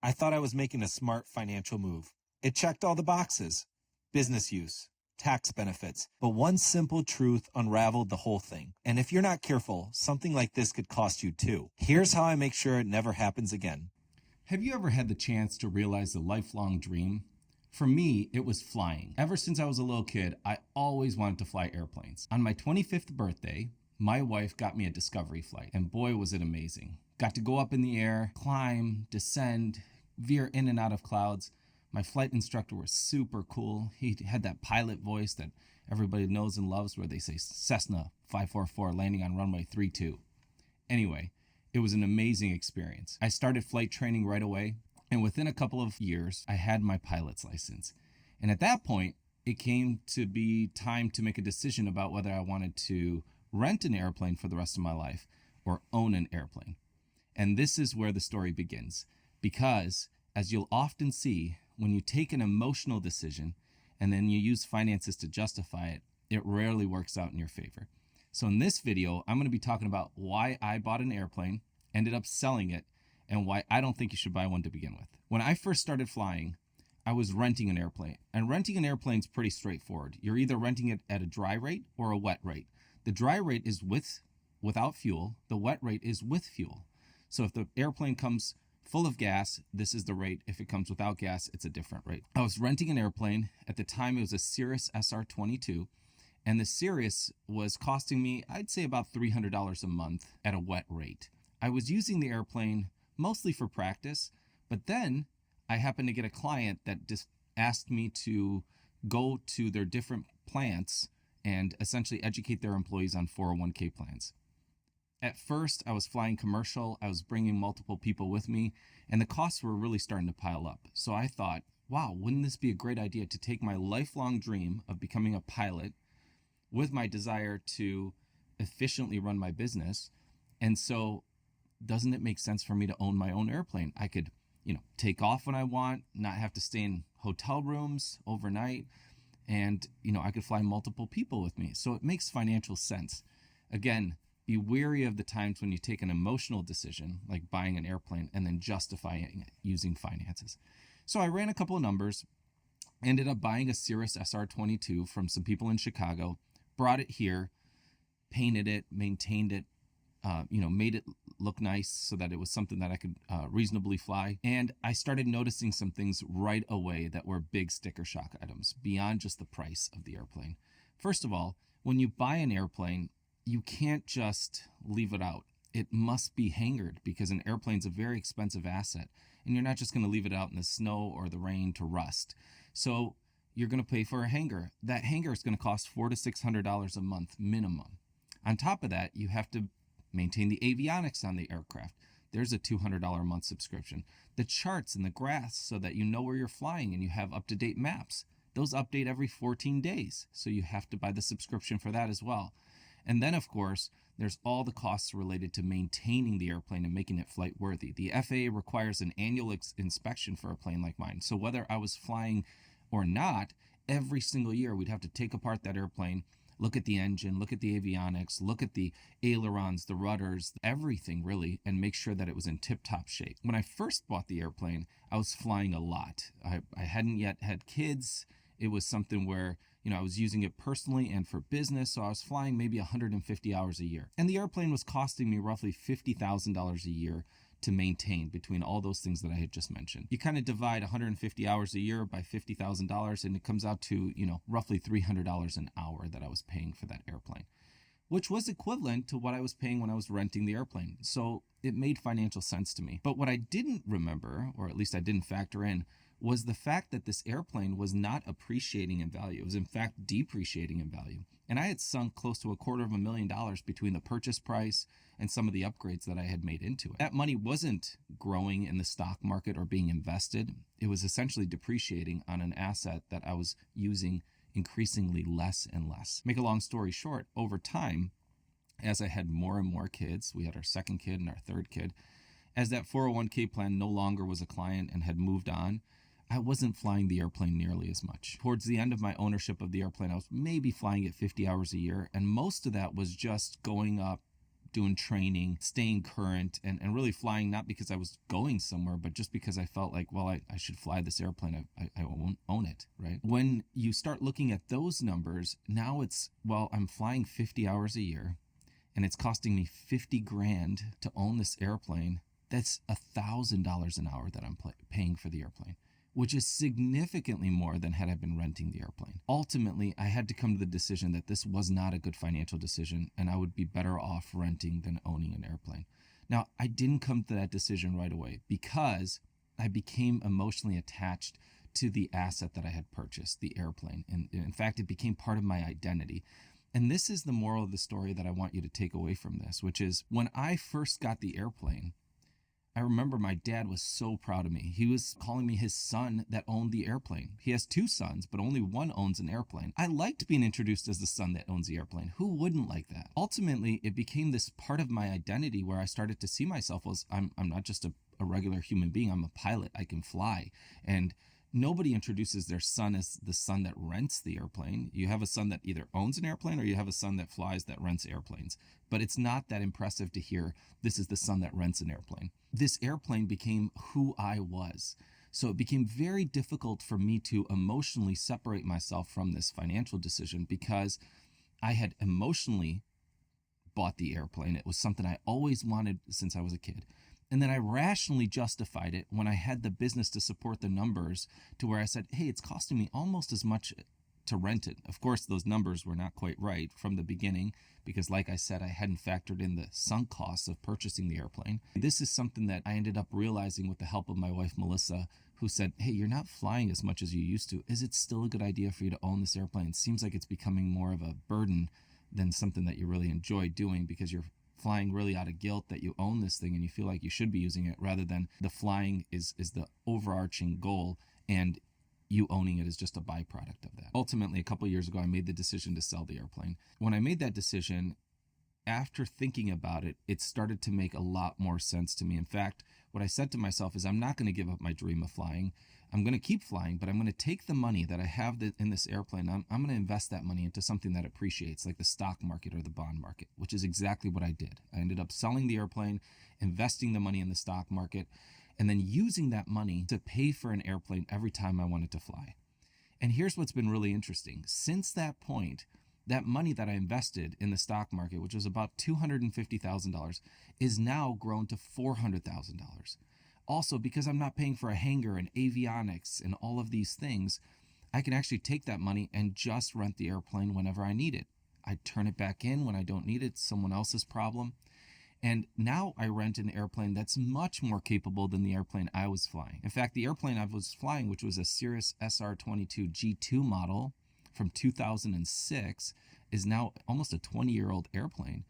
I thought I was making a smart financial move. It checked all the boxes. Business use, tax benefits. But one simple truth unraveled the whole thing. And if you're not careful, something like this could cost you too. Here's how I make sure it never happens again. Have you ever had the chance to realize a lifelong dream? For me, it was flying. Ever since I was a little kid, I always wanted to fly airplanes. On my 25th birthday, my wife got me a Discovery flight, and boy was it amazing. Got to go up in the air, climb, descend, veer in and out of clouds. My flight instructor was super cool. He had that pilot voice that everybody knows and loves where they say Cessna 544 landing on runway 32. Anyway, it was an amazing experience. I started flight training right away, and within a couple of years, I had my pilot's license. And at that point, it came to be time to make a decision about whether I wanted to rent an airplane for the rest of my life or own an airplane. And this is where the story begins, because as you'll often see, when you take an emotional decision and then you use finances to justify it, it rarely works out in your favor. So in this video, I'm going to be talking about why I bought an airplane, ended up selling it, and why I don't think you should buy one to begin with. When I first started flying, I was renting an airplane. And renting an airplane is pretty straightforward. You're either renting it at a dry rate or a wet rate. The dry rate is without fuel. The wet rate is with fuel. So if the airplane comes full of gas, this is the rate. If it comes without gas, it's a different rate. I was renting an airplane. At the time, it was a Cirrus SR-22. And the Cirrus was costing me, I'd say about $300 a month at a wet rate. I was using the airplane mostly for practice, but then I happened to get a client that just asked me to go to their different plants and essentially educate their employees on 401k plans. At first, I was flying commercial, I was bringing multiple people with me, and the costs were really starting to pile up. So I thought, wow, wouldn't this be a great idea to take my lifelong dream of becoming a pilot with my desire to efficiently run my business? And so doesn't it make sense for me to own my own airplane? I could, take off when I want, not have to stay in hotel rooms overnight, and, I could fly multiple people with me. So it makes financial sense. Again, be wary of the times when you take an emotional decision, like buying an airplane, and then justifying it using finances. So I ran a couple of numbers, ended up buying a Cirrus SR-22 from some people in Chicago, brought it here, painted it, maintained it, made it look nice so that it was something that I could reasonably fly. And I started noticing some things right away that were big sticker shock items beyond just the price of the airplane. First of all, when you buy an airplane, you can't just leave it out. It must be hangared because an airplane's a very expensive asset, and you're not just going to leave it out in the snow or the rain to rust. So you're going to pay for a hangar. That hangar is going to cost $400 to $600 a month minimum. On top of that, you have to maintain the avionics on the aircraft. There's a $200 a month subscription. The charts and the graphs so that you know where you're flying and you have up-to-date maps. Those update every 14 days, so you have to buy the subscription for that as well. And then, of course, there's all the costs related to maintaining the airplane and making it flight worthy. The FAA requires an annual inspection for a plane like mine. So whether I was flying or not, every single year we'd have to take apart that airplane, look at the engine, look at the avionics, look at the ailerons, the rudders, everything really, and make sure that it was in tip-top shape. When I first bought the airplane, I was flying a lot. I hadn't yet had kids. It was something where I was using it personally and for business, so I was flying maybe 150 hours a year. And the airplane was costing me roughly $50,000 a year to maintain between all those things that I had just mentioned. You kind of divide 150 hours a year by $50,000 and it comes out to, roughly $300 an hour that I was paying for that airplane, which was equivalent to what I was paying when I was renting the airplane. So it made financial sense to me. But what I didn't remember, or at least I didn't factor in, was the fact that this airplane was not appreciating in value. It was in fact depreciating in value. And I had sunk close to $250,000 between the purchase price and some of the upgrades that I had made into it. That money wasn't growing in the stock market or being invested. It was essentially depreciating on an asset that I was using increasingly less and less. Make a long story short, over time, as I had more and more kids, we had our second kid and our third kid, as that 401k plan no longer was a client and had moved on, I wasn't flying the airplane nearly as much. Towards the end of my ownership of the airplane, I was maybe flying it 50 hours a year, and most of that was just going up, doing training, staying current, and really flying, not because I was going somewhere, but just because I felt like, well, I should fly this airplane. I won't own it, right? When you start looking at those numbers, now it's, well, I'm flying 50 hours a year and it's costing me 50 grand to own this airplane. That's $1,000 an hour that I'm paying for the airplane, which is significantly more than had I been renting the airplane. Ultimately, I had to come to the decision that this was not a good financial decision and I would be better off renting than owning an airplane. Now, I didn't come to that decision right away because I became emotionally attached to the asset that I had purchased, the airplane. And in fact, it became part of my identity. And this is the moral of the story that I want you to take away from this, which is when I first got the airplane, I remember my dad was so proud of me. He was calling me his son that owned the airplane. He has two sons, but only one owns an airplane. I liked being introduced as the son that owns the airplane. Who wouldn't like that? Ultimately, it became this part of my identity where I started to see myself as I'm not just a regular human being. I'm a pilot. I can fly. And nobody introduces their son as the son that rents the airplane. You have a son that either owns an airplane or you have a son that flies that rents airplanes. But it's not that impressive to hear this is the son that rents an airplane. This airplane became who I was. So it became very difficult for me to emotionally separate myself from this financial decision because I had emotionally bought the airplane. It was something I always wanted since I was a kid. And then I rationally justified it when I had the business to support the numbers to where I said, hey, it's costing me almost as much to rent it. Of course, those numbers were not quite right from the beginning because, like I said, I hadn't factored in the sunk costs of purchasing the airplane. This is something that I ended up realizing with the help of my wife, Melissa, who said, hey, you're not flying as much as you used to. Is it still a good idea for you to own this airplane? It seems like it's becoming more of a burden than something that you really enjoy doing because you're flying really out of guilt that you own this thing and you feel like you should be using it rather than the flying is the overarching goal and you owning it is just a byproduct of that. Ultimately, a couple of years ago, I made the decision to sell the airplane. When I made that decision, after thinking about it, it started to make a lot more sense to me. In fact, what I said to myself is I'm not going to give up my dream of flying. I'm going to keep flying, but I'm going to take the money that I have in this airplane. I'm going to invest that money into something that appreciates, like the stock market or the bond market, which is exactly what I did. I ended up selling the airplane, investing the money in the stock market, and then using that money to pay for an airplane every time I wanted to fly. And here's what's been really interesting. Since that point, that money that I invested in the stock market, which was about $250,000, is now grown to $400,000. Also, because I'm not paying for a hangar and avionics and all of these things, I can actually take that money and just rent the airplane whenever I need it. I turn it back in when I don't need it. It's someone else's problem. And now I rent an airplane that's much more capable than the airplane I was flying. In fact, the airplane I was flying, which was a Cirrus SR-22 G2 model from 2006, is now almost a 20-year-old airplane.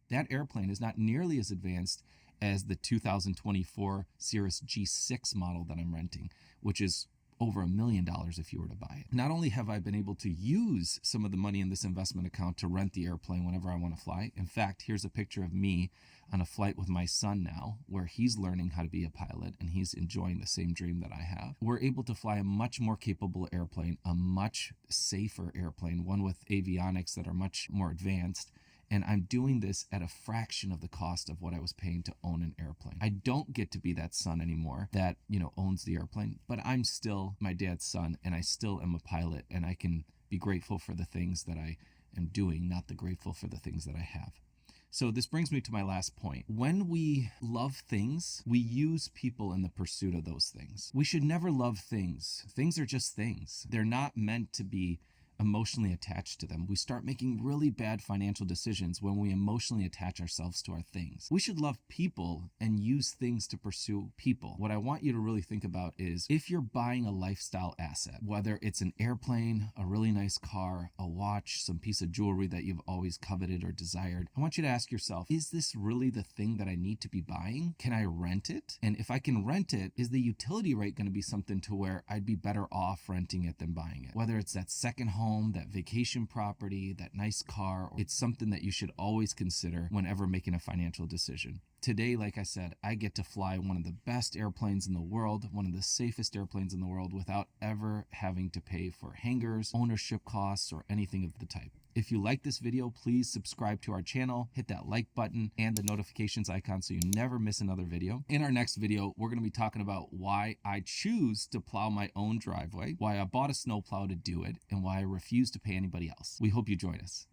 That airplane is not nearly as advanced as the 2024 Cirrus G6 model that I'm renting, which is over $1 million if you were to buy it. Not only have I been able to use some of the money in this investment account to rent the airplane whenever I want to fly. In fact, here's a picture of me on a flight with my son now, where he's learning how to be a pilot and he's enjoying the same dream that I have. We're able to fly a much more capable airplane, a much safer airplane, one with avionics that are much more advanced. And I'm doing this at a fraction of the cost of what I was paying to own an airplane. I don't get to be that son anymore that, owns the airplane, but I'm still my dad's son and I still am a pilot and I can be grateful for the things that I am doing, not the grateful for the things that I have. So this brings me to my last point. When we love things, we use people in the pursuit of those things. We should never love things. Things are just things. They're not meant to be emotionally attached to them. We start making really bad financial decisions when we emotionally attach ourselves to our things. We should love people and use things to pursue people. What I want you to really think about is if you're buying a lifestyle asset, whether it's an airplane, a really nice car, a watch, some piece of jewelry that you've always coveted or desired, I want you to ask yourself, is this really the thing that I need to be buying? Can I rent it? And if I can rent it, is the utility rate going to be something to where I'd be better off renting it than buying it? Whether it's that second home, that vacation property, that nice car, it's something that you should always consider whenever making a financial decision. Today, like I said, I get to fly one of the best airplanes in the world, one of the safest airplanes in the world without ever having to pay for hangars, ownership costs, or anything of the type. If you like this video, please subscribe to our channel, hit that like button and the notifications icon so you never miss another video. In our next video, we're going to be talking about why I choose to plow my own driveway, why I bought a snowplow to do it, and why I refuse to pay anybody else. We hope you join us.